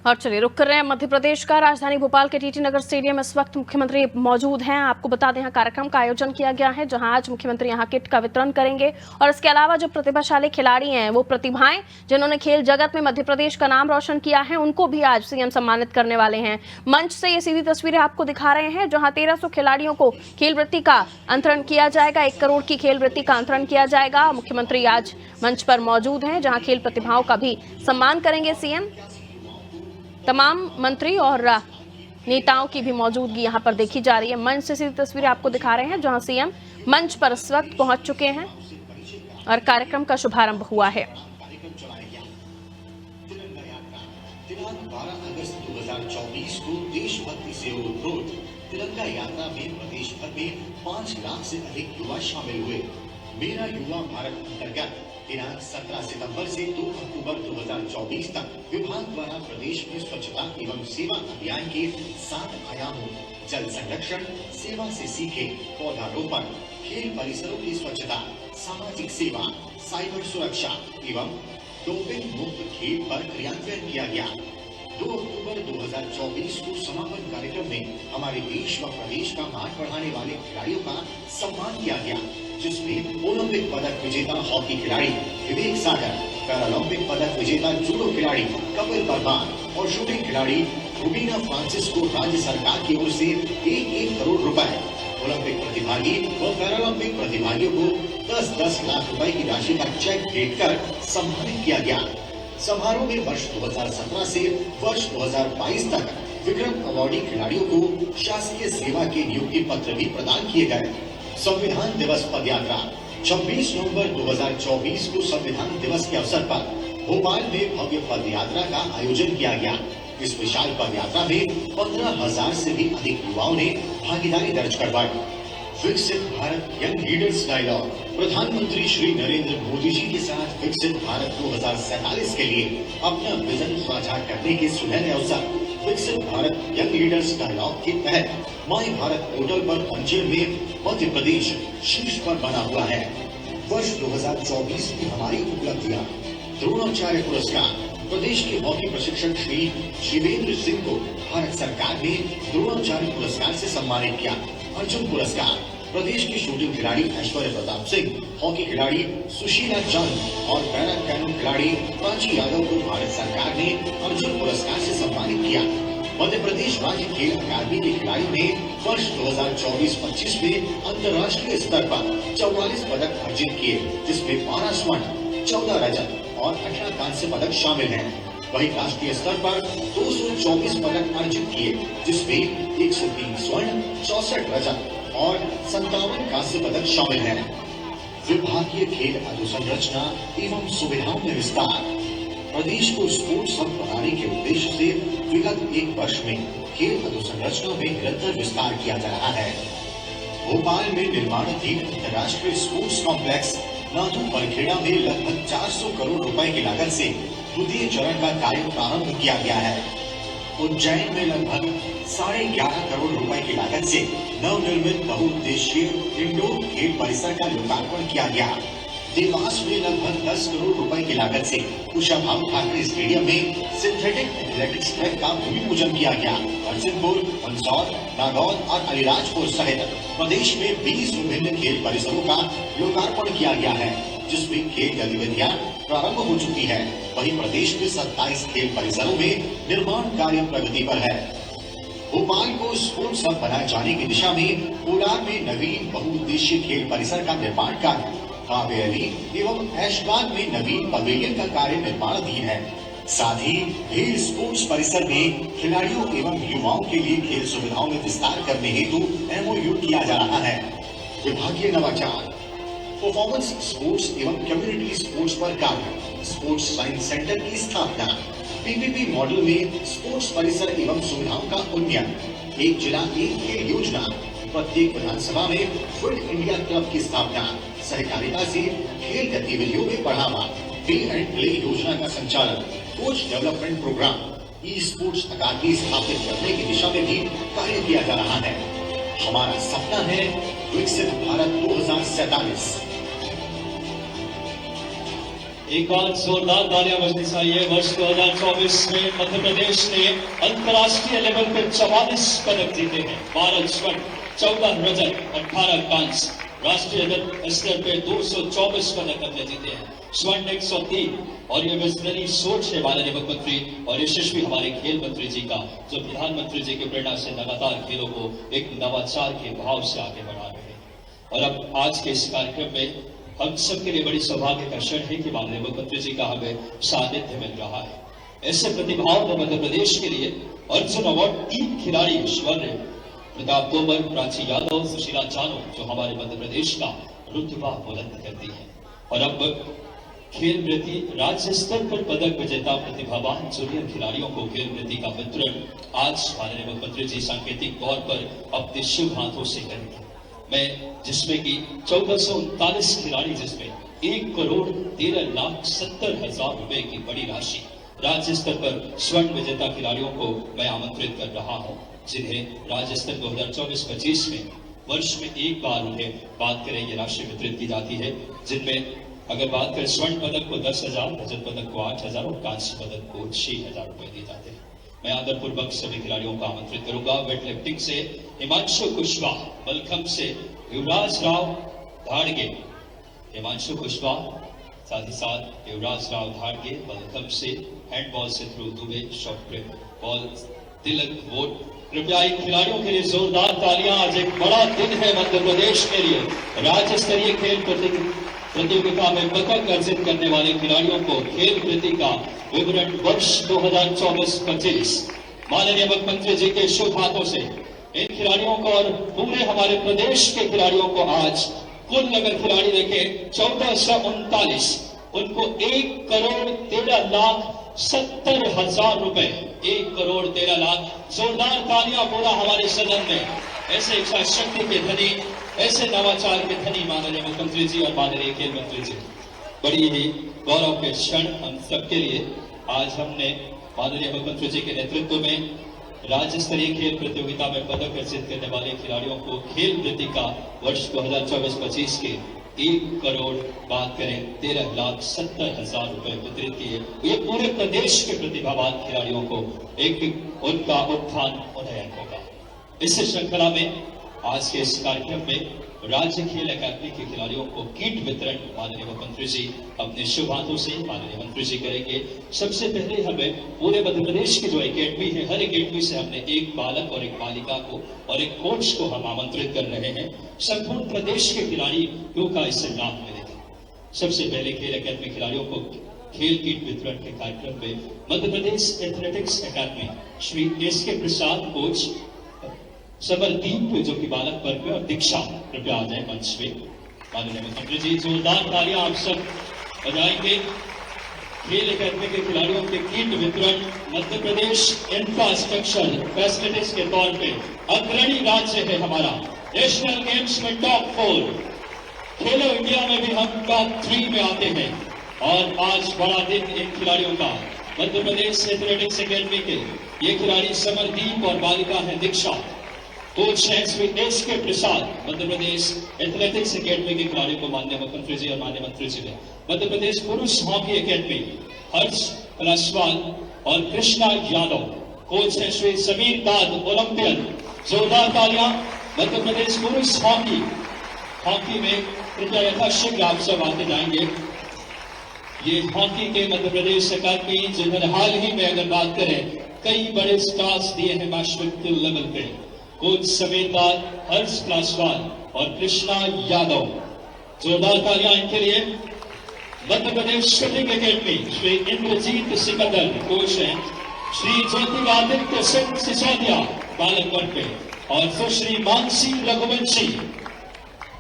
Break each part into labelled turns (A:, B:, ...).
A: और चलिए रुक कर रहे हैं मध्य प्रदेश का। राजधानी भोपाल के टीटी नगर स्टेडियम में इस वक्त मुख्यमंत्री मौजूद हैं। आपको बता दें, यहाँ कार्यक्रम का आयोजन किया गया है, जहां आज मुख्यमंत्री यहाँ किट का वितरण करेंगे। और इसके अलावा जो प्रतिभाशाली खिलाड़ी हैं, वो प्रतिभाएं जिन्होंने खेल जगत में मध्य प्रदेश का नाम रोशन किया है, उनको भी आज सीएम सम्मानित करने वाले हैं। मंच से ये सीधी तस्वीरें आपको दिखा रहे हैं, जहाँ 1300 खिलाड़ियों को खेल वृत्ति का अंतरण किया जाएगा। 1 करोड़ की खेल वृत्ति का अंतरण किया जाएगा। मुख्यमंत्री आज मंच पर मौजूद हैं, जहाँ खेल प्रतिभाओं का भी सम्मान करेंगे सीएम। तमाम मंत्री और नेताओं की भी मौजूदगी यहां पर देखी जा रही है। मंच से सीधी तस्वीरें आपको दिखा रहे हैं, जहां सीएम मंच पर इस वक्त पहुंच चुके हैं और कार्यक्रम का शुभारंभ हुआ है।
B: 12 अगस्त 2024 को देशभक्ति से ओतप्रोत तिरंगा यात्रा में प्रदेश भर में 5 लाख से अधिक युवा शामिल हुए। मेरा युवा भारत अंतर्गत दिनांक 17 सितंबर से 2 अक्टूबर 2024 तक विभाग द्वारा प्रदेश में स्वच्छता एवं सेवा अभियान के 7 आयामों जल संरक्षण, सेवा से सीखे, पौधारोपण, खेल परिसरों की स्वच्छता, सामाजिक सेवा, साइबर सुरक्षा एवं डोपिंग मुक्त खेल पर क्रियान्वयन किया गया। 2 अक्टूबर 2024 को समापन कार्यक्रम में हमारे देश व प्रदेश का मान बढ़ाने वाले खिलाड़ियों का सम्मान किया गया, जिसमें ओलंपिक पदक विजेता हॉकी खिलाड़ी विवेक सागर, पैरालंपिक पदक विजेता जूडो खिलाड़ी कपिल परमार और शूटिंग खिलाड़ी रुबीना फ्रांसिस को राज्य सरकार की ओर से 1-1 करोड़ रुपए, ओलंपिक प्रतिभागी व पैरालंपिक प्रतिभागियों को 10-10 लाख रुपए की राशि का चेक भेंट कर सम्मानित किया गया। समारोह में वर्ष 2017 से वर्ष 2022 तक विक्रम अवार्डी खिलाड़ियों को शासकीय सेवा के नियुक्ति पत्र भी प्रदान किए गए। संविधान दिवस पदयात्रा 26 नवंबर 2024 को संविधान दिवस के अवसर पर भोपाल में भव्य पदयात्रा का आयोजन किया गया। इस विशाल पदयात्रा में 15,000 से भी अधिक युवाओं ने भागीदारी दर्ज करवाई। विकसित भारत यंग लीडर्स डायलॉग प्रधानमंत्री श्री नरेंद्र मोदी जी के साथ विकसित भारत 2047 के लिए अपना विजन साझा करने के सुनहरे अवसर। विकसित भारत यंग लीडर्स डायलॉग के तहत माई भारत पोर्टल पर पंजीयन में मध्य प्रदेश शीर्ष पर बना हुआ है। वर्ष 2024 की हमारी उपलब्धियां: द्रोणाचार्य पुरस्कार प्रदेश के हॉकी प्रशिक्षक श्री शिवेंद्र सिंह को भारत सरकार ने द्रोणाचार्य पुरस्कार से सम्मानित किया। अर्जुन पुरस्कार प्रदेश की शूटिंग खिलाड़ी ऐश्वर्य प्रताप सिंह, हॉकी खिलाड़ी सुशीला चंद और पैरा कैनो खिलाड़ी प्राची यादव को भारत सरकार ने अर्जुन पुरस्कार से सम्मानित किया। मध्य प्रदेश राज्य खेल अकादमी के खिलाड़ियों ने वर्ष 2024-25 में अंतर्राष्ट्रीय स्तर पर 44 पदक अर्जित किए, जिसमें 12 स्वर्ण, 14 रजत और 18 कांस्य पदक शामिल हैं। वहीं राष्ट्रीय स्तर पर 224 पदक अर्जित किए, जिसमें 103 स्वर्ण, 64 रजत और 57 कांस्य पदक शामिल हैं। विभागीय खेल अधोसंरचना एवं सुविधाओं में विस्तार प्रदेश को स्पोर्ट्स हब बनाने के उद्देश्य से विगत 1 वर्ष में खेल अधोसंरचना में निरंतर विस्तार किया जा रहा है। भोपाल में निर्माणाधीन अंतर्राष्ट्रीय स्पोर्ट्स कॉम्प्लेक्स नाथू परखेड़ा में लगभग 400 करोड़ रुपए की लागत से द्वितीय चरण का कार्य प्रारंभ किया गया है। उज्जैन में लगभग 11.5 करोड़ रुपए की लागत से नवनिर्मित बहुउद्देशीय इंडोर खेल परिसर का लोकार्पण किया गया। देवास में लगभग 10 करोड़ रुपए की लागत से कुशाभाऊ ठाकरे स्टेडियम में सिंथेटिक एथलेटिक्स ट्रैक का भूमि पूजन किया गया। नरसिंहपुर, मंदसौर, नागौर और अलीराजपुर सहित प्रदेश में 20 विभिन्न खेल परिसरों का लोकार्पण किया गया है, जिसमें खेल गतिविधियां प्रारंभ हो चुकी है। वहीं प्रदेश में 27 खेल परिसरों में निर्माण कार्य प्रगति पर है। भोपाल को स्पोर्ट्स हब बनाए जाने की दिशा में कोलार में नवीन बहुउद्देशीय खेल परिसर का निर्माण कार्य, कावेरी एवं ऐशबाग में नवीन पवेलियन का कार्य निर्माणाधीन है। साथ ही खेल स्पोर्ट्स परिसर में खिलाड़ियों एवं युवाओं के लिए खेल सुविधाओं में विस्तार करने हेतु MOU किया जा रहा है। विभागीय नवाचार परफॉर्मेंस स्पोर्ट्स एवं कम्युनिटी स्पोर्ट्स पर कार्य, स्पोर्ट्स साइंस सेंटर की स्थापना, PPP मॉडल में स्पोर्ट्स परिसर एवं सुविधाओं का उन्नयन, एक जिला एक खेल योजना, प्रत्येक विधानसभा में फिट इंडिया क्लब की स्थापना, सहकारिता से खेल गतिविधियों में बढ़ावा, पे एंड प्ले योजना का संचालन, coach development programme, esports अकादमी स्थापित करने की दिशा में भी कार्य किया जा रहा है। हमारा सपना है विकसित भारत 2047।
C: एक बार जोरदार तालियां बजनी चाहिए। वर्ष 2024 में मध्य प्रदेश ने अंतर्राष्ट्रीय लेवल पर 44 पदक जीते हैं। 12 स्वर्ण, 14 रजत, 18 कांस्य। राष्ट्रीय स्तर पे 224 पदक हमने जीते हैं, स्वर्ण 103। और ये विजनरी सोच है माननीय मुख्यमंत्री और यशस्वी हमारे खेल मंत्री जी का, जो प्रधानमंत्री जी की प्रेरणा से लगातार खेलों को एक नवाचार के भाव से आगे बढ़ा रहे हैं। और अब आज के इस कार्यक्रम में हम सबके लिए बड़ी सौभाग्य का क्षण है कि माननीय मुख्यमंत्री जी का हमें सानिध्य मिल रहा है। ऐसे प्रतिभाओं को मध्य प्रदेश के लिए अर्जुन अवार्ड 3 खिलाड़ी स्वर्ण प्रताप तोमर, प्राची यादव, सुशीला चानो, जो हमारे मध्य प्रदेश का रुतबा बुलंद करती है। और अब खेल वृत्ति राज्य स्तर पर पदक विजेता प्रतिभावान जूनियर खिलाड़ियों को खेल वृत्ति का वितरण आज माननीय मुख्यमंत्री जी सांकेतिक तौर पर अपने शुभ हाथों से करेंगे। मैं जिसमें कि 1439 खिलाड़ी, जिसमें 1,13,70,000 रुपए की बड़ी राशि राज्य स्तर पर स्वर्ण विजेता खिलाड़ियों को मैं आमंत्रित कर रहा हूं, जिन्हें राज्य स्तर 2024-25 में वर्ष में एक बार उन्हें बात करें ये राशि वितरित की जाती है, जिनमें अगर बात करें स्वर्ण पदक को 10,000, रजत पदक को 8,000 और कांस्य पदक को 6,000 रुपए दिए जाते हैं। मैं आदरपूर्वक सभी खिलाड़ियों को आमंत्रित करूंगा। वेट लिफ्टिंग से हिमांशु कुशवाहा, मलखंब से युवराज राव धाड़गे, हिमांशु कुशवाहा, साथ ही साथ युवराज राव धाड़गे, मलखंब से हैंडबॉल से ध्रुव दुबे, शॉर्ट बॉल तिलक वोट। कृपया इन खिलाड़ियों के लिए जोरदार तालियां। आज एक बड़ा दिन है मध्य प्रदेश के लिए। राज्य स्तरीय खेल प्रतियोगिता में पदक अर्जित करने वाले खिलाड़ियों को खेल वृत्ति का विवरण वर्ष 2024-25 माननीय मुख्यमंत्री जी के शुभ हाथों से इन खिलाड़ियों को और पूरे हमारे प्रदेश के खिलाड़ियों को आज कुल अगर खिलाड़ी देखें 1439, उनको 1,13,70,000 रुपए, 1,13,00,000। जोरदार तालियां पूरा हमारे सदन में। ऐसे इच्छा शक्ति के धनी, ऐसे नवाचार के धनी माननीय मुख्यमंत्री जी और माननीय खेल मंत्री जी, बड़ी ही गौरव के क्षण हम सबके लिए। आज हमने माननीय मुख्यमंत्री जी के नेतृत्व में राज्य स्तरीय खेल प्रतियोगिता में पदक अर्जित करने वाले खिलाड़ियों को खेल वृत्ति का वर्ष 2024-25 के 1 करोड़ बात करें 13,70,000 रुपए वितरित किए। ये पूरे प्रदेश के प्रतिभावान खिलाड़ियों को एक उनका उत्थान उन्नयन होगा। इस श्रृंखला में आज के इस कार्यक्रम में राज्य खेल अकादमी के खिलाड़ियों को किट वितरण माननीय मुख्यमंत्री जी अपने शुभ हाथों से माननीय मंत्री जी करेंगे। सबसे पहले हमें पूरे मध्य प्रदेश की जो एकेडमी है, हर एकेडमी से हमने एक बालक और एक बालिका को और एक कोच को हम आमंत्रित कर रहे हैं। संपूर्ण प्रदेश के खिलाड़ियों का इससे लाभ मिलेगा। सबसे पहले खेल अकादमी खिलाड़ियों को खेल किट वितरण के कार्यक्रम में मध्य प्रदेश एथलेटिक्स अकादमी श्री एस.के. प्रसाद कोच, समरदीप जो कि बालक वर्ग में, और दीक्षा कृपया आ जाए मंच पे। माननीय मुख्यमंत्री जी जोरदार तालियां आप सब बजाएंगे। खेल अकादमी के खिलाड़ियों के किट वितरण मध्य प्रदेश इंफ्रास्ट्रक्चर फैसिलिटीज के तौर पे अग्रणी राज्य है हमारा। नेशनल गेम्स में टॉप 4, खेलो इंडिया में भी हम टॉप 3 में आते हैं। और आज बड़ा दिन इन खिलाड़ियों का। मध्य प्रदेश एथलेटिक्स अकेडमी के ये खिलाड़ी समरदीप और बालिका है दीक्षा। कोच हैं श्री एस.के. प्रसाद। मध्य प्रदेश एथलेटिक्स अकेडमी के खिलाड़ियों को माननीय मुख्यमंत्री जी और माननीय मंत्री जी ने। मध्य प्रदेश पुरुष हॉकी अकेडमी हर्ष कलासवाल और कृष्णा यादव। कोच हैं श्री समीर दाद, ओलंपियन। जोरदार तालियां। मध्य प्रदेश पुरुष हॉकी में कृपया यथाशीघ्र आप सब आते जाएंगे। ये हॉकी के मध्य प्रदेश अकादमी, जिन्होंने हाल ही में अगर बात करें कई बड़े स्टार्स दिए हैं वैश्विक लेवल पे। कोच समीर दाद, हर्ष कलासवाल और कृष्णा यादव। जोरदार तालियां इनके लिए। Madhya Pradesh shooting academy Shri Inderjit Sikandar coach हैं। श्री ज्योतिरादित्य सिंह सिसोदिया बालक वर्ग पे और सुश्री मानसी रघुवंशी,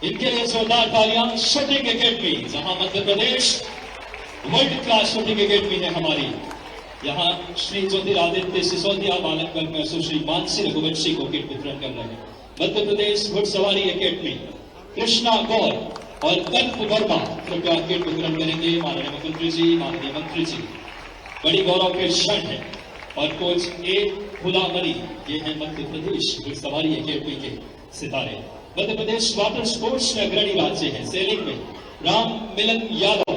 C: इनके लिए जोरदार तालियां। शूटिंग अकेडमी, जहां Madhya Pradesh world class shooting academy है हमारी, यहाँ श्री ज्योतिरादित्य सिसोदिया बालक वर्ग में सुश्री मानसी रघुवंशी को किट वितरण कर रहे हैं। मध्य प्रदेश घुड़सवारी अकेडमी कृष्णा गौर और कल्प वर्मा कृपया किट वितरण करेंगे माननीय मुख्यमंत्री जी, माननीय मंत्री जी। बड़ी गौरव के क्षण है। और कोच ए हुलामरी, ये है मध्य प्रदेश घुड़सवारी अकेडमी के सितारे। मध्य प्रदेश वाटर स्पोर्ट्स में अग्रणी राज्य है। सेलिंग में राम मिलन यादव,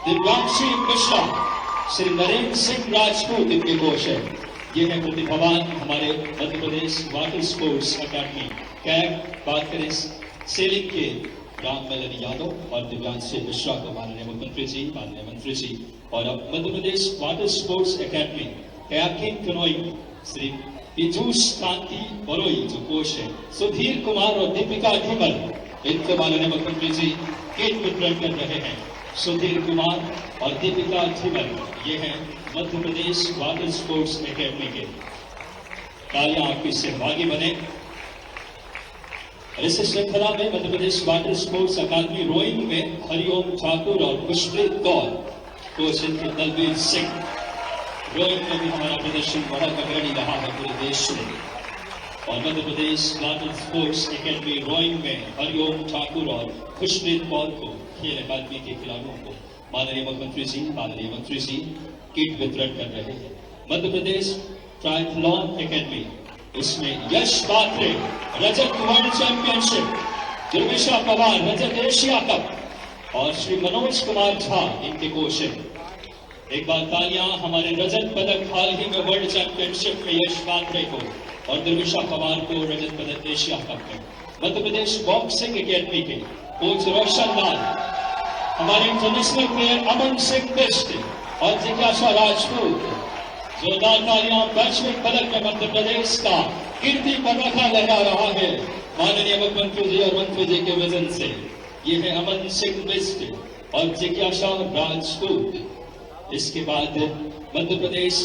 C: दिव्यांशी मिश्रा, श्री नरेंद्र सिंह राजपूत इनके कोच है। ये है प्रतिभावान हमारे मध्य Pradesh water sports academy CAG. बात करें सेलिंग के राम मेलन यादव और दिव्यांशी मिश्रा को माननीय मुख्यमंत्री जी, माननीय मंत्री जी, और अब Madhya Pradesh water sports academy kayaking canoe Shri Piyush Kanti Baroi जो कोच है, सुधीर कुमार और दीपिका ढिमल, इनको माननीय मुख्यमंत्री जी किट वितरण कर रहे हैं। सुधीर कुमार और दीपिका ढिमल ये हैं मध्य प्रदेश वाटर स्पोर्ट्स अकेडमी के। तालियां आपके सहभागी बने। इस श्रृंखला में मध्य Pradesh water sports academy rowing में हरिओम ठाकुर और खुशप्रीत कौर, कोच दलबीर सिंह। रोइंग में भी हमारा प्रदर्शन बहुत अग्रणी रहा है पूरे देश में। और मध्य Pradesh water sports academy rowing में हरिओम ठाकुर और खुशप्रीत कौर को, खेल अकादमी के खिलाड़ियों को माननीय मुख्यमंत्री जी, माननीय मंत्री जी किट वितरण कर रहे हैं। मध्य प्रदेश ट्रायथलॉन अकेडमी, इसमें यश पात्रे रजत वर्ल्ड चैंपियनशिप, दुर्विशा पवार रजत एशिया कप और श्री मनोज कुमार झा इनके कोच हैं। एक बार तालियां हमारे रजत पदक हाल ही में वर्ल्ड चैंपियनशिप में यश पात्रे को और दुर्विशा पवार को रजत पदक एशिया कप में। मध्य प्रदेश बॉक्सिंग अकेडमी के कोच रोशन लाल, हमारे इंटरनेशनल प्लेयर अमन सिंह बिष्ट और जिज्ञासा राजपूत। जोरदार तालियां। वैश्विक पदक में मध्य प्रदेश का कीर्ति पताका लहरा रहा है माननीय मुख्यमंत्री जी और मंत्री जी के विजन से। ये है अमन सिंह बिष्ट और जिज्ञासा राजपूत। इसके बाद मध्य प्रदेश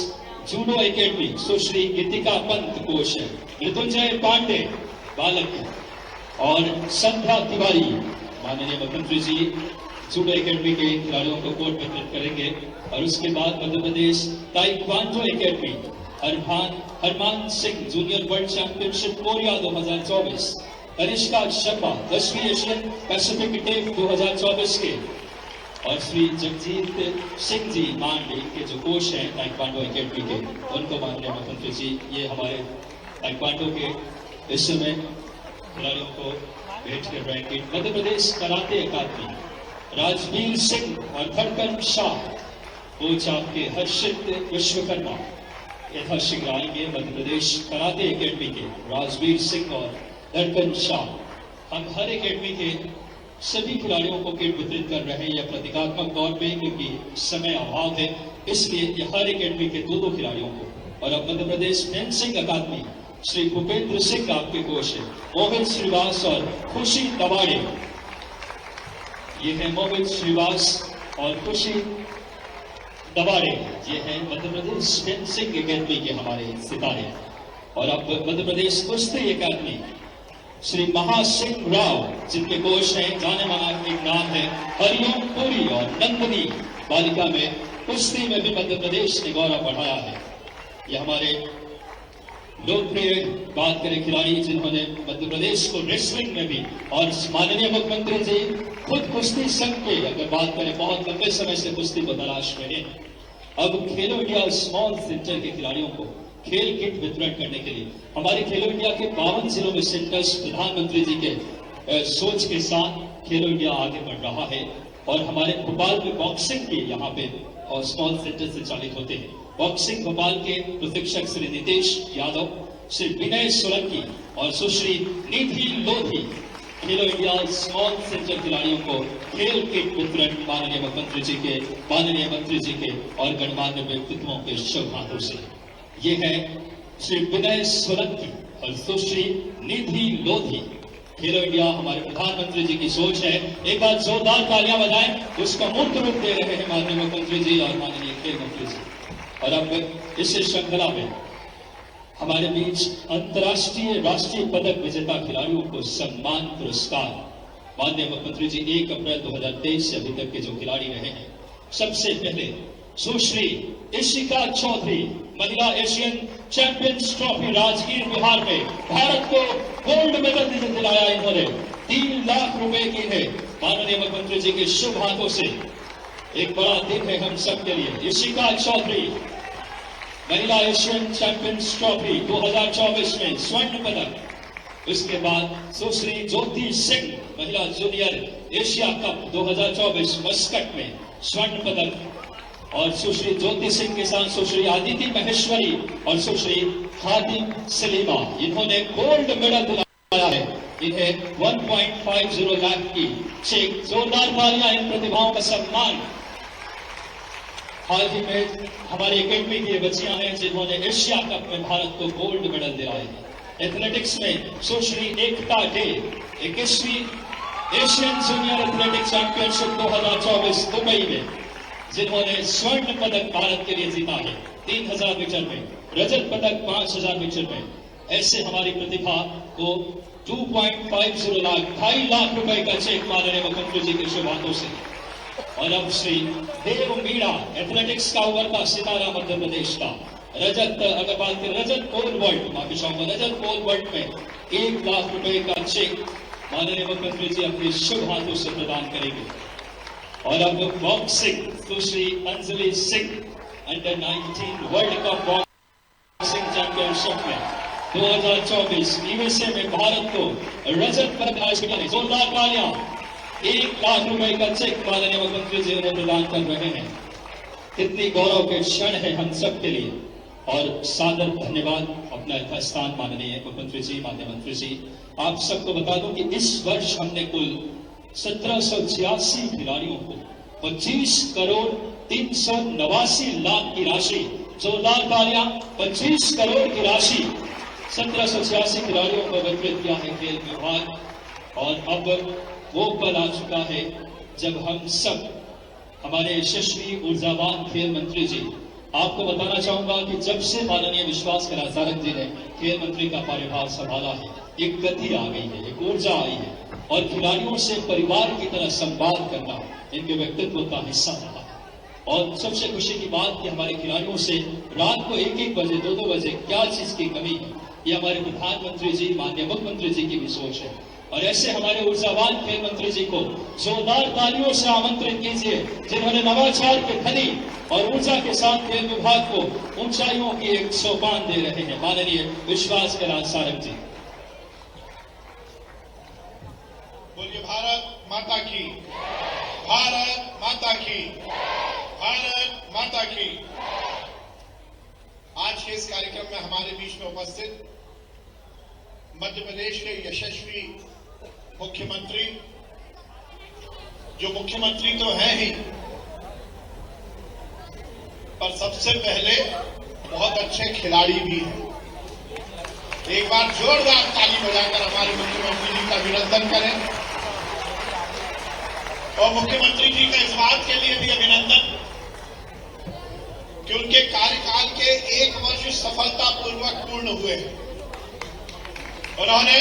C: जूडो अकेडमी सुश्री गीतिका पंत कोच है, मृत्युंजय पांडे बालक और संध्या तिवारी। माननीय मुख्यमंत्री जी जूडो अकेडमी के खिलाड़ियों को कोट वितरित करेंगे। और उसके बाद Madhya Pradesh taekwondo academy Harman Singh junior world championship Korea 2024, Kanishka Sharma 10वीं एशियन पैसिफिक टेप 2024 के, और श्री जगजीत सिंह जी मांडे के जो कोच हैं ताइक्वांडो अकेडमी के, उनको माननीय मुख्यमंत्री जी ये हमारे ताइक्वांडो के इस समय खिलाड़ियों को भेंट कर रहे हैं। मध्य प्रदेश कराटे अकादमी राजवीर सिंह और धड़कन शाह, कोच आपके हर्षित विश्वकर्मा यथाशीघ्र आएंगे। मध्य प्रदेश कराटे अकेडमी के राजवीर सिंह और धड़कन शाह। हम हर अकेडमी के सभी खिलाड़ियों को किट वितरित कर रहे हैं या प्रतीकात्मक तौर पे, क्योंकि समय अभाव है, इसलिए हर अकेडमी के दो खिलाड़ियों को। और अब मध्य प्रदेश फेंसिंग अकादमी श्री भूपेंद्र सिंह आपके कोच है, मोहित श्रीवास और खुशी दवाड़े। ये है मोहित श्रीवास और खुशी दवाड़े, ये है मध्य प्रदेश फेंसिंग अकेडमी के हमारे सितारे। और अब मध्य प्रदेश कुश्ती अकादमी श्री महासिंह राव, जिनके कोच हैं जाने माना एक नाम है हरिओम पुरी और नंदनी बालिका में कुश्ती में भी मध्य प्रदेश ने गौरव बढ़ाया है। ये हमारे लोकप्रिय बात करें खिलाड़ी जिन्होंने मध्य प्रदेश को रेसलिंग में भी, और माननीय मुख्यमंत्री जी खुद कुश्ती संघ के अगर बात करें बहुत लंबे समय से कुश्ती को तलाश में है। अब खेलो इंडिया स्मॉल सेंटर के खिलाड़ियों को खेल किट वितरण करने के लिए हमारे खेलो इंडिया के 52 जिलों में सेंटर्स प्रधानमंत्री जी के सोच के साथ खेलो इंडिया आगे बढ़ रहा है। और हमारे भोपाल में बॉक्सिंग के यहाँ पे और स्मॉल सेंटर संचालित होते हैं। बॉक्सिंग भोपाल के प्रशिक्षक श्री नितेश यादव, श्री विनय सोलंकी और सुश्री निधि लोधी खेलो इंडिया स्मॉल सेंटर खिलाड़ियों को खेल किट वितरण माननीय मुख्यमंत्री जी के, माननीय मंत्री जी के और गणमान्य व्यक्तित्वों के शुभ हाथों से। ये है श्री विनय सोलंकी और सुश्री निधि लोधी। खेलो इंडिया हमारे प्रधानमंत्री जी की सोच है। एक बार जोरदार तालियां बजाएं, उसका मूर्त रूप दे रहे हैं माननीय मुख्यमंत्री जी और माननीय खेल मंत्री जी। और अब इस श्रृंखला में हमारे बीच अंतर्राष्ट्रीय राष्ट्रीय पदक विजेता खिलाड़ियों को सम्मान पुरस्कार माननीय मुख्यमंत्री जी 1 अप्रैल 2023 से अभी तक के जो खिलाड़ी रहे हैं, सबसे पहले सुश्री इशिका चौधरी, महिला Asian champions trophy Rajgir Bihar में भारत को गोल्ड मेडल दिलाया। इन्होंने 3 लाख रुपए की है माननीय मुख्यमंत्री जी के शुभ हाथों से। एक बड़ा दिन है हम सब के लिए। इशिका चौधरी महिला एशियन चैंपियंस ट्रॉफी 2024 में स्वर्ण पदक। उसके बाद सुश्री ज्योति सिंह महिला जूनियर एशिया कप 2024 मस्कट में स्वर्ण पदक और सुश्री ज्योति सिंह के साथ सुश्री आदिति महेश्वरी और सुश्री खादिम सलीमा, इन्होंने गोल्ड मेडल दिलाया है। इन्हें 1.50 लाख की चेक। जोरदार तालियां इन प्रतिभाओं का सम्मान। हाल ही में हमारी एकेडमी की ये बच्चियां हैं जिन्होंने एशिया कप में भारत को गोल्ड मेडल दिलाए हैं। एथलेटिक्स में सुश्री एकता डे 21वीं Asian junior athletics championship 2024 Dubai में, जिन्होंने स्वर्ण पदक भारत के लिए जीता है 3000 मीटर में, रजत पदक 5000 मीटर में। ऐसे हमारी प्रतिभा को 2.50 लाख 2.5 लाख रुपए का चेक माननीय मुख्यमंत्री जी के शुभ हाथों से। और अब श्री देव मीणा, एथलेटिक्स का उभरता सितारा मध्य प्रदेश का, रजत अग्रवाल के रजत पोल वॉल्ट, माफी चाहूंगा, रजत पोल वॉल्ट में 1 लाख रुपए का चेक माननीय मुख्यमंत्री जी अपने शुभ हाथों से प्रदान करेंगे। और अब boxing Sushri Anjali Singh, under 19 world cup boxing championship में 2024 यूएसए में भारत को रजत पदक हासिल किया है। जोरदार तालियां। 1 लाख रुपए का चेक माननीय मुख्यमंत्री जी उन्हें प्रदान कर रहे हैं। कितनी गौरव के क्षण है हम सब के लिए। और सादर धन्यवाद अपना यथास्थान माननीय मुख्यमंत्री जी, माननीय मंत्री जी। आप सबको बता दूं कि इस वर्ष हमने कुल 1786 खिलाड़ियों को 25 करोड़ 389 लाख की राशि, जोरदार तालियां, 25 करोड़ की राशि 1786 खिलाड़ियों को वितरित किया है खेल विभाग। और अब वो पल आ चुका है जब हम सब, हमारे यशस्वी ऊर्जावान खेल मंत्री जी, आपको बताना चाहूंगा कि जब से माननीय विश्वास कराचारक जी ने खेल मंत्री का कार्यभार संभाला है, एक गति आ गई है, एक ऊर्जा आई है और खिलाड़ियों से परिवार की तरह संवाद करना इनके व्यक्तित्व का हिस्सा रहा है। और सबसे खुशी की बात कि हमारे खिलाड़ियों से रात को 1-1 बजे 2-2 बजे क्या चीज की कमी है, ये हमारे प्रधानमंत्री जी, माननीय मुख्यमंत्री जी की भी सोच है। और ऐसे हमारे ऊर्जावान खेल मंत्री जी को जोरदार तालियों से आमंत्रित कीजिए, जिन्होंने नवाचार के धनी और ऊर्जा के साथ खेल विभाग को ऊंचाइयों की एक सोपान दे रहे हैं, माननीय विश्वास कराचारक जी।
D: बोलिए भारत माता की, भारत माता की, भारत माता की। आज के इस कार्यक्रम में हमारे बीच में उपस्थित मध्य प्रदेश के यशस्वी मुख्यमंत्री, जो मुख्यमंत्री तो हैं ही, पर सबसे पहले बहुत अच्छे खिलाड़ी भी हैं। एक बार जोरदार ताली बजाकर हमारे मुख्यमंत्री जी का अभिनंदन करें। और मुख्यमंत्री जी का इस बात के लिए भी अभिनंदन कि उनके कार्यकाल के 1 वर्ष सफलतापूर्वक पूर्ण हुए हैं। उन्होंने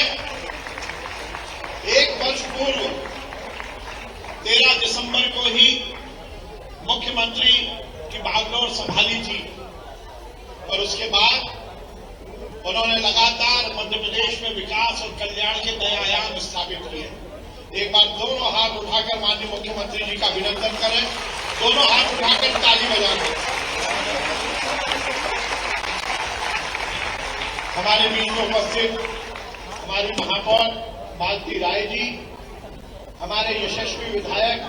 D: 1 वर्ष पूर्व 13 दिसंबर को ही मुख्यमंत्री की बागडोर संभाली थी और उसके बाद उन्होंने लगातार मध्य प्रदेश में विकास और कल्याण के नए आयाम स्थापित किए। एक बार दोनों हाथ उठाकर माननीय मुख्यमंत्री जी का अभिनंदन करें, दोनों हाथ उठाकर ताली बजाकर। हमारे बीच में उपस्थित हमारी महापौर मालती राय जी, हमारे यशस्वी विधायक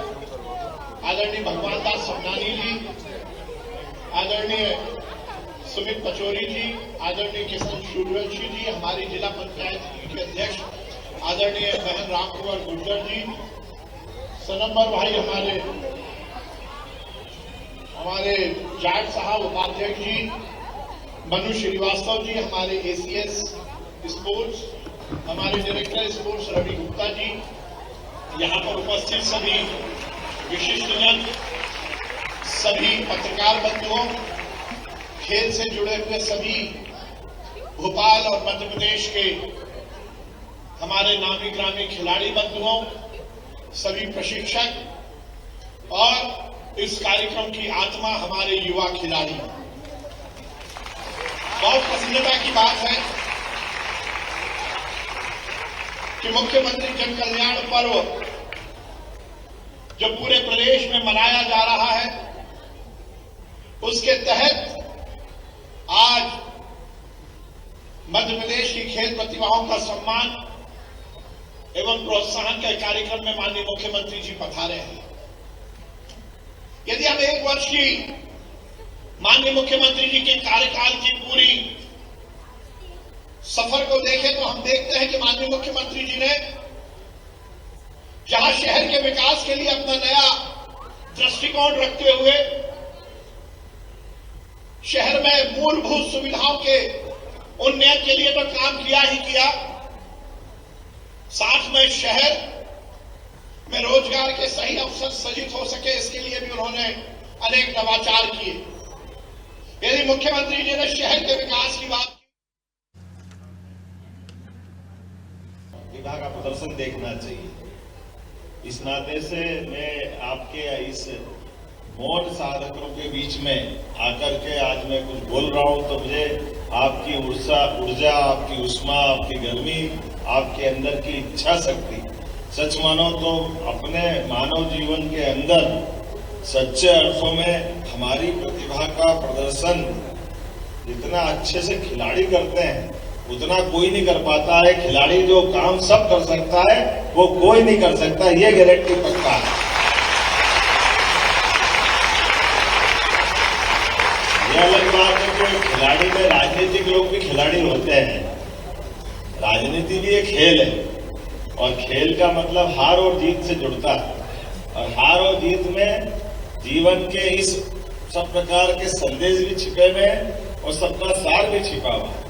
D: आदरणीय भगवान दास समनानी जी, आदरणीय सुमित पचौरी जी, आदरणीय किशन सूर्यवंशी जी, हमारी जिला पंचायत के अध्यक्ष आदरणीय बहन राम कुमार गुर्जर जी, सनम्बर भाई हमारे जाट साहब उपाध्यक्ष जी, मनु श्रीवास्तव जी, हमारे एसीएस स्पोर्ट्स, हमारे डायरेक्टर स्पोर्ट्स रवि गुप्ता जी, यहाँ पर उपस्थित सभी विशिष्टजन, सभी पत्रकार बंधुओं, खेल से जुड़े हुए सभी भोपाल और मध्य प्रदेश के हमारे नामी ग्रामी खिलाड़ी बंधुओं, सभी प्रशिक्षक और इस कार्यक्रम की आत्मा हमारे युवा खिलाड़ी। बहुत प्रसन्नता की बात है कि मुख्यमंत्री जन कल्याण पर्व जो पूरे प्रदेश में मनाया जा रहा है, उसके तहत आज मध्य प्रदेश की खेल प्रतिभाओं का सम्मान एवं प्रोत्साहन के कार्यक्रम में माननीय मुख्यमंत्री जी पधारे हैं। यदि हम 1 वर्ष की माननीय मुख्यमंत्री जी के कार्यकाल की पूरी सफर को देखें तो हम देखते हैं कि माननीय मुख्यमंत्री जी ने जहां शहर के विकास के लिए अपना नया दृष्टिकोण रखते हुए शहर में मूलभूत सुविधाओं के उन्नयन के लिए तो काम किया ही किया, साथ में शहर में रोजगार के सही अवसर सृजित हो सके इसके लिए भी उन्होंने अनेक नवाचार किए। यदि मुख्यमंत्री जी ने शहर के विकास की बात
E: प्रतिभा का प्रदर्शन देखना चाहिए। इस नाते से मैं आपके इस मौन साधकों के बीच में आकर के आज मैं कुछ बोल रहा हूं तो मुझे आपकी ऊर्जा, आपकी उष्मा, आपकी गर्मी, आपके अंदर की इच्छा शक्ति, सच मानो तो अपने मानव जीवन के अंदर सच्चे अर्थों में हमारी प्रतिभा का प्रदर्शन जितना अच्छे से खिलाड़ी करते हैं उतना कोई नहीं कर पाता है। खिलाड़ी जो काम सब कर सकता है वो कोई नहीं कर सकता, ये गारंटी पक्का है। ये अलग बात है कि खिलाड़ी में राजनीतिक लोग भी खिलाड़ी होते हैं। राजनीति भी एक खेल है और खेल का मतलब हार और जीत से जुड़ता है और हार और जीत में जीवन के इस सब प्रकार के संदेश भी छिपे हुए हैं और सबका सार भी छिपा हुआ है।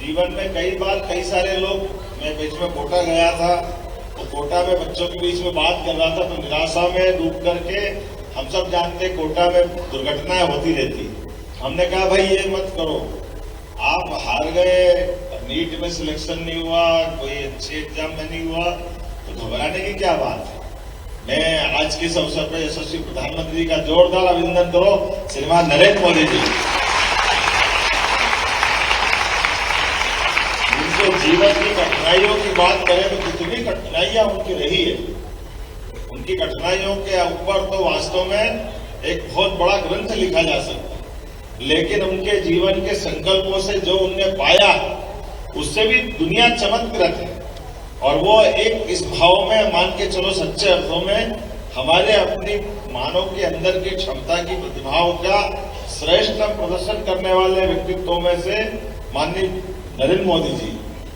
E: जीवन में कई बार कई सारे लोग, मैं बीच में कोटा गया था तो कोटा में बच्चों के बीच में बात कर रहा था तो निराशा में डूब करके, हम सब जानते कोटा में दुर्घटनाएं होती रहती। हमने कहा भाई ये मत करो, आप हार गए, नीट में सिलेक्शन नहीं हुआ, कोई अच्छे एग्जाम में नहीं हुआ तो घबराने की क्या बात है। मैं आज के इस अवसर पर यशस्वी प्रधानमंत्री का जोरदार अभिनंदन करो श्रीमान नरेंद्र मोदी जी। उनको जीवन की कठिनाइयों की बात करें तो कितनी कठिनाइयां उनकी रही है। उनकी कठिनाइयों के ऊपर तो वास्तव में एक बहुत बड़ा ग्रंथ लिखा जा सकता है, लेकिन उनके जीवन के संकल्पों से जो उनने पाया उससे भी दुनिया चमत्कृत है। और वो एक इस भाव में मान के चलो सच्चे अर्थों में हमारे अपनी मानव के अंदर की क्षमता की प्रतिभाओं का श्रेष्ठतम प्रदर्शन करने वाले व्यक्तित्वों में से माननीय नरेंद्र मोदी जी।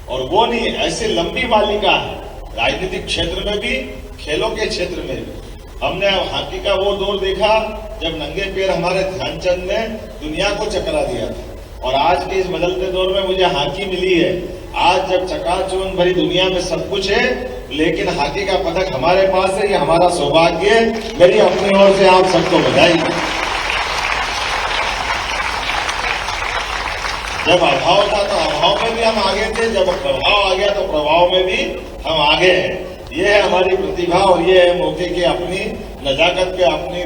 E: और वो नहीं, ऐसी लंबी मालिका है राजनीतिक क्षेत्र में भी, खेलों के क्षेत्र में भी। हमने हॉकी का वो दौर देखा जब नंगे पैर हमारे ध्यानचंद ने दुनिया को चकरा दिया था, और आज के इस बदलते दौर में मुझे हॉकी मिली है। आज जब चकाचौंध भरी दुनिया में सब कुछ है लेकिन हॉकी का पदक हमारे पास है, ये हमारा सौभाग्य है। मेरी अपनी ओर से आप सबको बधाई। जब अभाव था तो अभाव में भी हम आगे थे, जब प्रभाव आ गया तो प्रभाव में भी हम आगे हैं। ये है हमारी प्रतिभा और ये है मौके की अपनी नजाकत के अपनी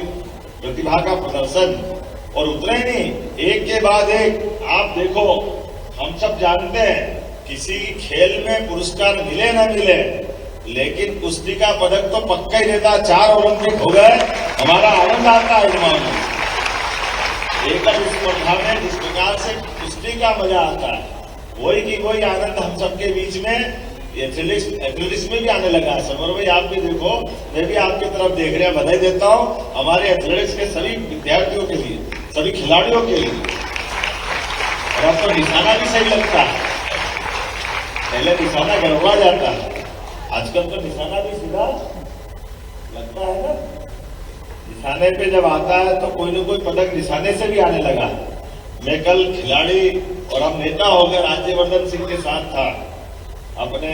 E: प्रतिभा का प्रदर्शन। और उतना ही नहीं, एक के बाद एक आप देखो, हम सब जानते हैं किसी खेल में पुरस्कार मिले ना मिले लेकिन कुश्ती का पदक तो पक्का ही रहता। 4 ओलंपिक हो गए, हमारा आनंद आता है इमाम में। एकल स्पर्धा में जिस प्रकार से कुश्ती का मजा आता है वही की वही आनंद हम सबके बीच में एथलेटिक्स में भी आने लगा है। समर भाई आप भी देखो, मैं भी आपकी तरफ देख रहा, बधाई देता हूँ हमारे एथलेटिक्स के सभी विद्यार्थियों के लिए, सभी खिलाड़ियों के लिए। और अब तो निशाना भी सही लगता है, पहले निशाना गड़बड़ा जाता है, आजकल तो निशाना भी सीधा लगता है ना। निशाने पे जब आता है तो कोई ना कोई पदक निशाने से भी आने लगा। मैं कल खिलाड़ी और अब नेता होकर राज्यवर्धन सिंह के साथ था अपने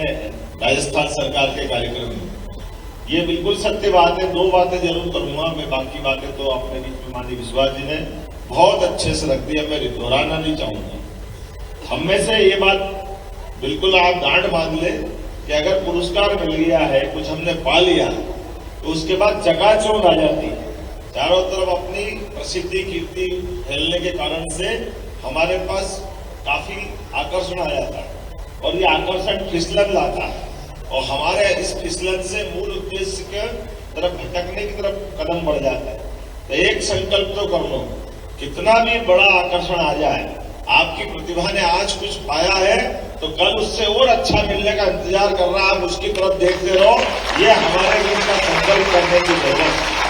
E: राजस्थान सरकार के कार्यक्रम में। ये बिल्कुल सत्य बात है। 2 बातें जरूर करूंगा मैं, बाकी बातें तो अपने बीच में माननीय विश्वास जी ने बहुत अच्छे से रख दिया, मैं दोहराना नहीं चाहूंगा। हम में से ये बात बिल्कुल आप गांठ बांध ले कि अगर पुरस्कार मिल गया है, कुछ हमने पा लिया तो उसके बाद चकाचौंध आ जाती है। चारों तरफ अपनी प्रसिद्धि कीर्ति फैलने के कारण से हमारे पास काफी आकर्षण आ जाता है और ये आकर्षण फिसलन लाता है और हमारे इस फिसलन से मूल उद्देश्य के तरफ भटकने की तरफ कदम बढ़ जाता है। तो एक संकल्प तो कर लो, कितना भी बड़ा आकर्षण आ जाए, आपकी प्रतिभा ने आज कुछ पाया है तो कल उससे और अच्छा मिलने का इंतजार कर रहा है, आप उसकी तरफ देखते रहो। ये हमारे लिए इसका संकल्प करने की जरूरत है।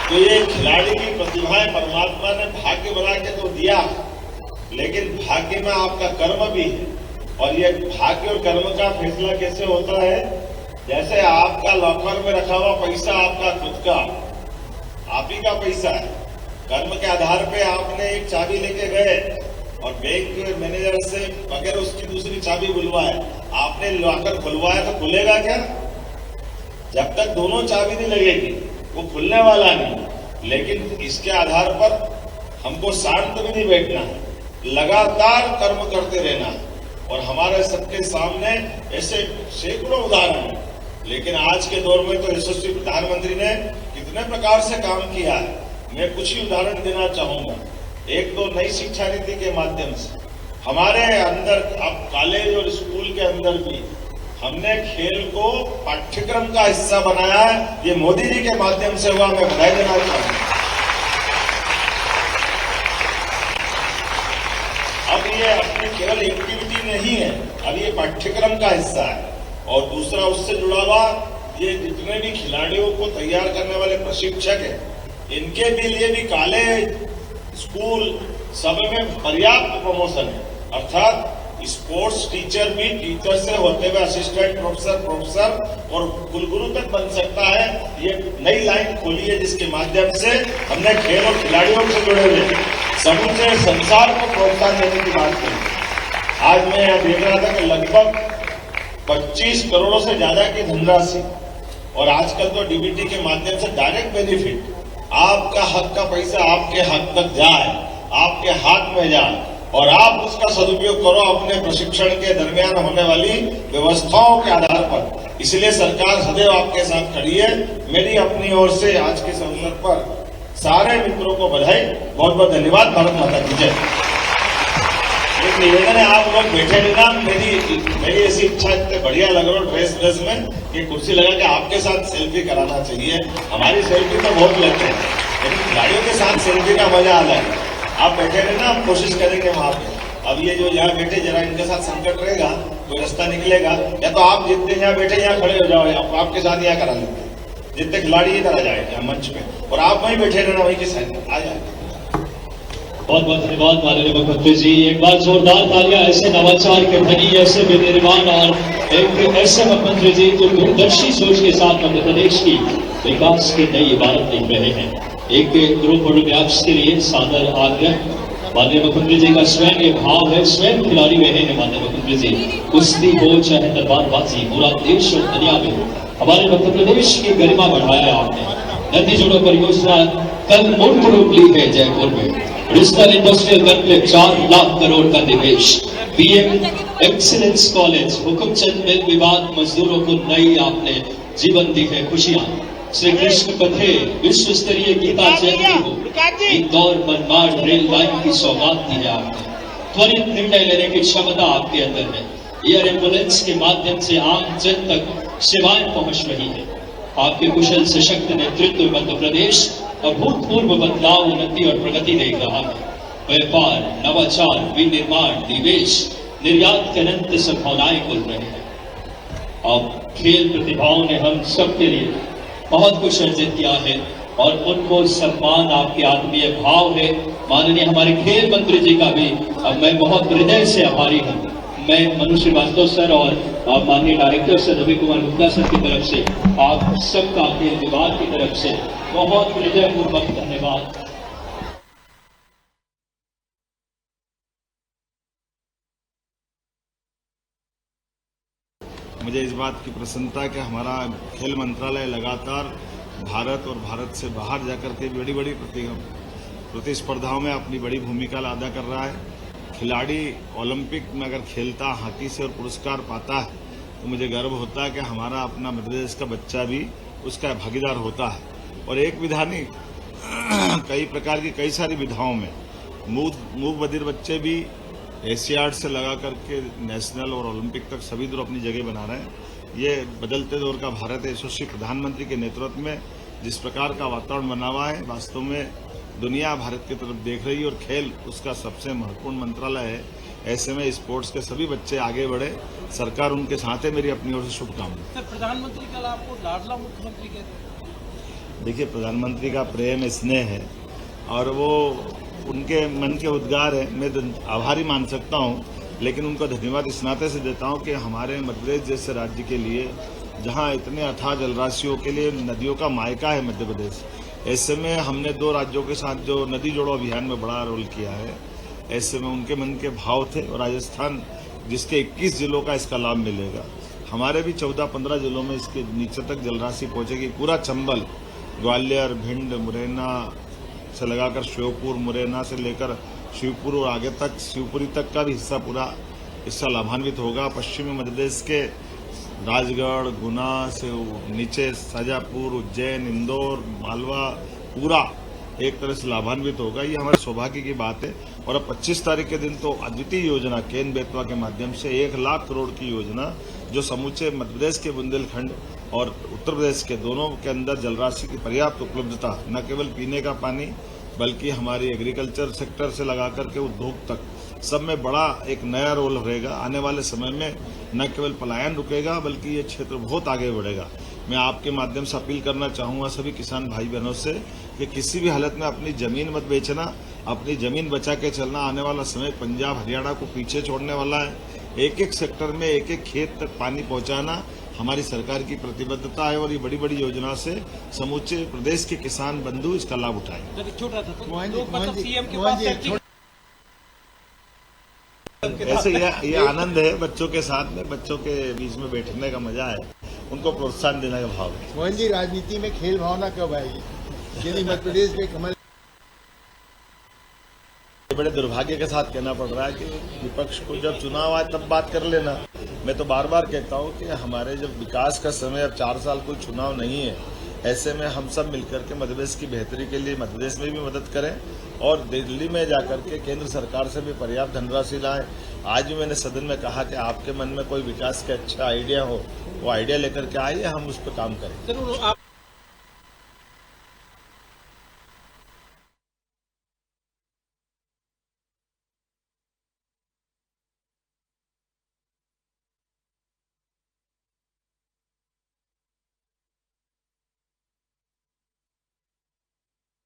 E: तो ये खिलाड़ी की प्रतिभाएं परमात्मा ने भाग्य बना के तो दिया, लेकिन भाग्य में आपका कर्म भी है। और ये भाग्य और कर्म का फैसला कैसे होता है? जैसे आपका लॉकर में रखा हुआ पैसा आपका खुद का, आप ही का पैसा है। कर्म के आधार पे आपने एक चाबी लेके गए और बैंक के मैनेजर से बगैर उसकी दूसरी चाबी बुलवाए, आपने लॉकर खुलवाया तो खुलेगा क्या? जब तक दोनों चाबी नहीं लगेगी वो खुलने वाला नहीं। लेकिन इसके आधार पर हमको शांत भी नहीं बैठना है, लगातार कर्म करते रहना है। और हमारे सबके सामने ऐसे सैकड़ों उदाहरण हैं, लेकिन आज के दौर में तो यशस्वी प्रधानमंत्री ने कितने प्रकार से काम किया है। मैं कुछ ही उदाहरण देना चाहूंगा। एक तो नई शिक्षा नीति के माध्यम से हमारे अंदर, अब कॉलेज और स्कूल के अंदर भी हमने खेल को पाठ्यक्रम का हिस्सा बनाया है। ये मोदी जी के माध्यम से हुआ, मैं बधाई देना चाहूंगा। अब ये अपनी केवल एक्टिविटी नहीं है, अब ये पाठ्यक्रम का हिस्सा है। और दूसरा उससे जुड़ा हुआ, ये जितने भी खिलाड़ियों को तैयार करने वाले प्रशिक्षक हैं, इनके भी लिए भी कॉलेज स्कूल सब में पर्याप्त प्रमोशन है। अर्थात स्पोर्ट्स टीचर भी टीचर से होते हुए असिस्टेंट प्रोफेसर और कुलगुरु तक बन सकता है। ये नई लाइन खोली है जिसके माध्यम से हमने खेल और खिलाड़ियों से जुड़े हुए समूचे संसार को प्रोत्साहन देने की बात की। आज मैं यहां देख रहा था कि लगभग 25 करोड़ों से ज्यादा की धनराशि, और आजकल तो डीबीटी के माध्यम से डायरेक्ट बेनिफिट, आपका हक का पैसा आपके हक तक जाए, आपके हाथ में जाए और आप उसका सदुपयोग करो अपने प्रशिक्षण के दरमियान होने वाली व्यवस्थाओं के आधार पर। इसलिए सरकार सदैव आपके साथ खड़ी है। मेरी अपनी ओर से आज के इस अवसर पर सारे मित्रों को बधाई, बहुत बहुत धन्यवाद। भारत माता की जय। एक निवेदन है, आप लोग बैठे रहना। मेरी ऐसी इच्छा, इतने बढ़िया लग रहा हो ड्रेस में, ये कुर्सी लगा के आपके साथ सेल्फी कराना चाहिए। हमारी सेल्फी तो बहुत लेते हैं, लेकिन खिलाड़ियों के साथ सेल्फी का मजा अलग है। आप बैठे रहना, हम कोशिश करेंगे वहां पे। अब ये जो यहाँ बैठे, जरा इनके साथ संकट रहेगा, कोई रास्ता निकलेगा, या तो आप जितने यहाँ बैठे यहाँ खड़े हो जाओ, आपके साथ यहाँ करा लेते हैं। जितने खिलाड़ी इधर आ जाएंगे मंच पे, और आप वहीं बैठे रहना, वहीं के साथ आ जाएंगे।
C: बहुत बहुत धन्यवाद माननीय मुख्यमंत्री जी। एक बार जोरदार तालियां ऐसे नवाचार के धनी, ऐसे विनिर्माण और एक ऐसे मुख्यमंत्री जी जो दूरदर्शी सोच के साथ मध्य प्रदेश की विकास की नई इबारत लिख रहे हैं। एक ग्रुप फोटोग्राफ्स के लिए सादर आग्रह। माननीय मुख्यमंत्री जी का स्वयं ये भाव है, स्वयं खिलाड़ी रहे हैं माननीय मुख्यमंत्री जी। कुश्ती हो चाहे तलवारबाजी, पूरा देश और दुनिया में हमारे मध्य प्रदेश की गरिमा बढ़ाया आपने। नदी जोड़ो परियोजना कल मूर्त रूप ली है जयपुर में। Regional industrial complex 4 lakh crore का निवेश। पीएम एक्सीलेंस कॉलेज, हुकुमचंद मिल विवाद मजदूरों को नई आपने जीवन दी है खुशियां। श्री कृष्ण कथे विश्व स्तरीय गीता जयंती हो, इंदौर मनमाड़ रेल लाइन की सौगात दी है आपने। त्वरित निर्णय लेने की क्षमता आपके अंदर है। एयर एम्बुलेंस के माध्यम से आम जन तक सेवाएं पहुंच रही है। आपके कुशल सशक्त नेतृत्व में मध्य प्रदेश अभूतपूर्व बदलाव, उन्नति और प्रगति देख रहा है। व्यापार, नवाचार, विनिर्माण, निवेश, निर्यात के अनंत संभावनाएं खुल रहे हैं। अब खेल प्रतिभाओं ने हम सबके लिए बहुत कुछ अर्जित किया है और उनको सम्मान आपके आत्मीय भाव है। माननीय हमारे खेल मंत्री जी का भी अब मैं बहुत हृदय से आभारी हूँ। मैं मनु श्रीवास्तव सर और माननीय director sir Ravi Kumar Gupta sir की तरफ से, आप सबका खेल विभाग की तरफ से बहुत हृदयपूर्वक धन्यवाद।
E: मुझे इस बात की प्रसन्नता कि हमारा खेल मंत्रालय लगातार भारत और भारत से बाहर जाकर के बड़ी बड़ी प्रतिस्पर्धाओं में अपनी बड़ी भूमिका अदा कर रहा है। खिलाड़ी ओलंपिक में अगर खेलता, हॉकी से और पुरस्कार पाता है, तो मुझे गर्व होता है कि हमारा अपना मध्य प्रदेश का बच्चा भी उसका भागीदार होता है। और एक विधा नहीं, कई प्रकार की कई सारी विधाओं में मूक बधिर बच्चे भी एशियाड से लगा करके नेशनल और ओलंपिक तक सभी दूर अपनी जगह बना रहे हैं। ये बदलते दौर का भारत है। यशस्वी प्रधानमंत्री के नेतृत्व में जिस प्रकार का वातावरण बना हुआ है, वास्तव में दुनिया भारत की तरफ देख रही है और खेल उसका सबसे महत्वपूर्ण मंत्रालय है। ऐसे में स्पोर्ट्स के सभी बच्चे आगे बढ़े, सरकार उनके साथ है। मेरी अपनी ओर से शुभकामनाएं।
F: सर, प्रधानमंत्री कल आपको लाडला मुख्यमंत्री कहते हैं।
E: देखिए, प्रधानमंत्री का प्रेम स्नेह है और वो उनके मन के उद्गार है। मैं आभारी मान सकता हूँ, लेकिन उनको धन्यवाद इस नाते से देता हूँ कि हमारे मध्य प्रदेश जैसे राज्य के लिए, जहाँ इतने अथाह जलराशियों के लिए नदियों का मायका है मध्य प्रदेश, ऐसे में हमने 2 राज्यों के साथ जो नदी जोड़ो अभियान में बड़ा रोल किया है। ऐसे में उनके मन के भाव थे और राजस्थान जिसके 21 जिलों का इसका लाभ मिलेगा, हमारे भी 14-15 जिलों में इसके नीचे तक जलराशि पहुंचेगी। पूरा चंबल, ग्वालियर, भिंड, मुरैना से लगाकर श्योपुर, मुरैना से लेकर शिवपुर और आगे तक शिवपुरी तक का भी हिस्सा पूरा इससे लाभान्वित होगा। पश्चिमी मध्य प्रदेश के राजगढ़, गुना से नीचे शाजापुर, उज्जैन, इंदौर, मालवा पूरा एक तरह से लाभान्वित होगा। ये हमारे सौभाग्य की बात है। और अब 25 तारीख के दिन तो अद्वितीय योजना केन बेतवा के माध्यम से 1 लाख करोड़ की योजना, जो समूचे मध्य प्रदेश के बुंदेलखंड और उत्तर प्रदेश के दोनों के अंदर जलराशि की पर्याप्त उपलब्धता, न केवल पीने का पानी बल्कि हमारी एग्रीकल्चर सेक्टर से लगाकर के उद्योग तक सब में बड़ा एक नया रोल रहेगा। आने वाले समय में न केवल पलायन रुकेगा बल्कि ये क्षेत्र बहुत आगे बढ़ेगा। मैं आपके माध्यम से अपील करना चाहूँगा सभी किसान भाई बहनों से कि किसी भी हालत में अपनी जमीन मत बेचना, अपनी जमीन बचा के चलना। आने वाला समय पंजाब हरियाणा को पीछे छोड़ने वाला है। एक सेक्टर में एक खेत तक पानी पहुंचाना हमारी सरकार की प्रतिबद्धता है और ये बड़ी बड़ी योजना से समूचे प्रदेश के किसान बंधु इसका लाभ उठाएंगे। ऐसे ये आनंद है बच्चों के साथ में, बच्चों के बीच में बैठने का मजा है, उनको प्रोत्साहन देने का भाव है।
F: मोहन जी, राजनीति में खेल भावना कब आएगी? यदि मध्य प्रदेश में कमल,
E: बड़े दुर्भाग्य के साथ कहना पड़ रहा है कि विपक्ष को जब चुनाव आए तब बात कर लेना। मैं तो बार बार कहता हूं कि हमारे जब विकास का समय, अब 4 साल कोई चुनाव नहीं है, ऐसे में हम सब मिलकर के मध्य प्रदेश की बेहतरी के लिए मध्य प्रदेश में भी मदद करें और दिल्ली में जाकर के केंद्र सरकार से भी पर्याप्त धनराशि लाएं। आज भी मैंने सदन में कहा कि आपके मन में कोई विकास का अच्छा आइडिया हो, वो आइडिया लेकर के आइए, हम उस पर काम करें।